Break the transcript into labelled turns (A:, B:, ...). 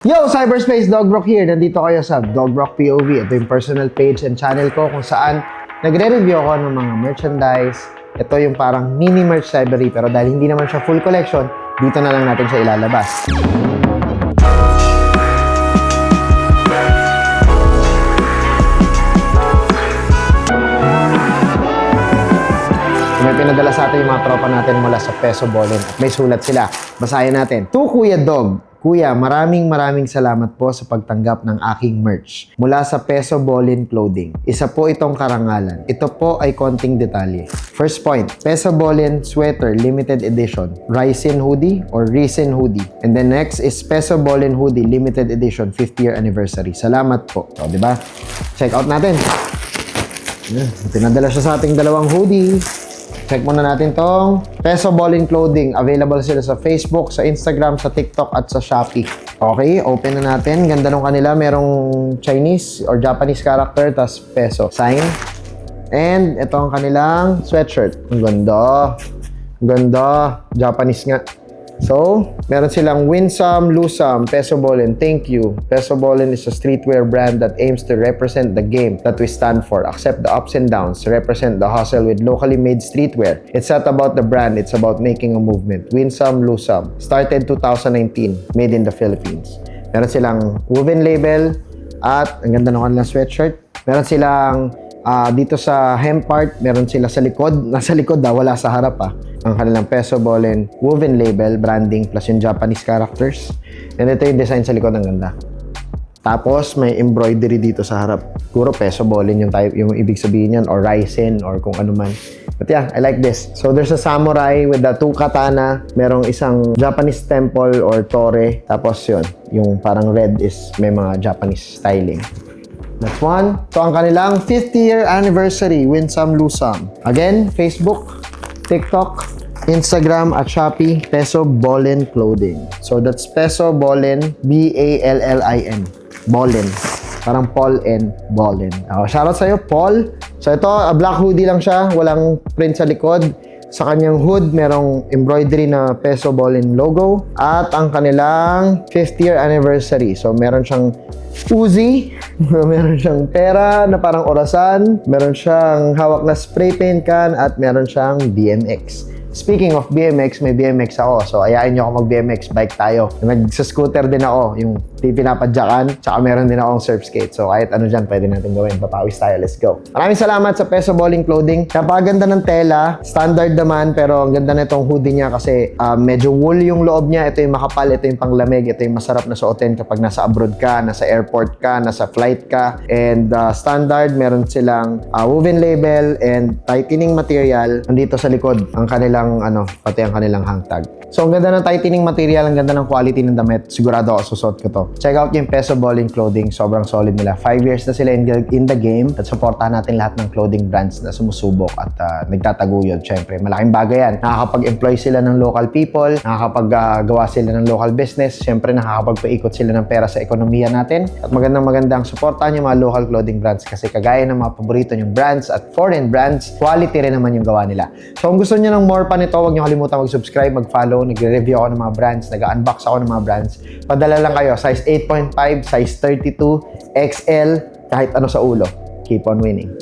A: Yo, Cyberspace Dogbrock here. Nandito kayo sa Dogbrock POV. Ito yung personal page and channel ko kung saan nagre-review ako ng mga merchandise. Ito yung parang mini merch library pero dahil hindi naman siya full collection, dito na lang natin siya ilalabas. May pinadala sa atin yung mga tropa natin mula sa Peso Ballin at may sulat sila. Basahin natin. To Kuya Dog. Kuya, maraming salamat po sa pagtanggap ng aking merch mula sa Peso Ballin Clothing. Isa po itong karangalan. Ito po ay konting detalye. First point, Peso Ballin Sweater Limited Edition, Ryzen Hoodie or Ryzen Hoodie. And then next is Peso Ballin Hoodie Limited Edition 50th Year Anniversary. Salamat po. So, di ba? Check out natin. Pinadala siya sa ating dalawang hoodie. Check muna natin tong Peso Ballin Clothing. Available sila sa Facebook, sa Instagram, sa TikTok at sa Shopee. Okay, open na natin. Ganda nung kanila. Merong Chinese or Japanese character, tas peso sign. And ito ang kanilang sweatshirt. Ang ganda. Ang ganda. Japanese nga. So, meron silang win some, lose some, Peso Ballin, thank you. Peso Ballin is a streetwear brand that aims to represent the game that we stand for. Accept the ups and downs, represent the hustle with locally made streetwear. It's not about the brand, it's about making a movement. Win some, lose some. Started 2019, made in the Philippines. Meron silang woven label at ang ganda ng kanilang sweatshirt. Meron silang dito sa hem part, meron sila sa likod. Nasa likod wala sa harap ang kanilang Peso Ballin woven label, branding, plus yung Japanese characters. And ito yung design sa likod, ang ganda. Tapos may embroidery dito sa harap. Puro Peso Ballin yung ibig sabihin yan, or Ryzen, or kung ano man. But yeah, I like this. So there's a samurai with the two katana. Merong isang Japanese temple or tore. Tapos yun, yung parang red is may mga Japanese styling. That's one. So, ang kanilang 50th year anniversary, win some, lose some. Again, Facebook, TikTok, Instagram, at Shopee, Peso Ballin Clothing. So, that's Peso Ballin, B-A-L-L-I-N. Ballin. Parang Paul and Ballin. Shoutout sa'yo, Paul. So, ito, black hoodie lang siya. Walang print sa likod. Sa kanyang hood, merong embroidery na Peso Ballin logo. At ang kanilang 5th year anniversary. So, meron siyang Uzi, meron siyang pera na parang orasan, meron siyang hawak na spray paint can, at meron siyang BMX. Speaking of BMX, may BMX ako. So, ayain nyo ako mag-BMX. Bike tayo. Nag-scooter din ako. Yung pinapadyakan. Tsaka meron din akong surf skate. So, kahit ano dyan, pwede natin gawin. Papawis tayo. Let's go. Maraming salamat sa Peso Ballin Clothing. Napakaganda ng tela. Standard naman. Pero ang ganda na itong hoodie niya kasi medyo wool yung loob niya. Ito yung makapal. Ito yung panglamig. Ito yung masarap na suotin kapag nasa abroad ka, nasa airport ka, nasa flight ka. And standard, meron silang woven label and tightening material. Nandito sa likod ang kanilang pati ang kanilang hang tag. So, ang ganda ng tightening material, ang ganda ng quality ng damit. Sigurado ako susot ko to. Check out yung Peso Ballin Clothing. Sobrang solid nila. 5 years na sila in the game. At supportahan natin lahat ng clothing brands na sumusubok at nagtataguyod. Siyempre, malaking bagay yan. Nakakapag-employ sila ng local people. Nakakapag-gawa sila ng local business. Siyempre, nakakapagpaikot sila ng pera sa ekonomiya natin. At magandang supportahan yung mga local clothing brands kasi kagaya ng mga paborito yung brands at foreign brands, quality rin naman yung gawa nila. So, kung gusto nyo ng more pa nito, huwag nyo kalimutan mag-subscribe, mag-follow. Nagre-review ako ng mga brands, nag-unbox ako ng mga brands. Padala lang kayo, size 8.5, size 32, XL, kahit ano sa ulo. Keep on winning.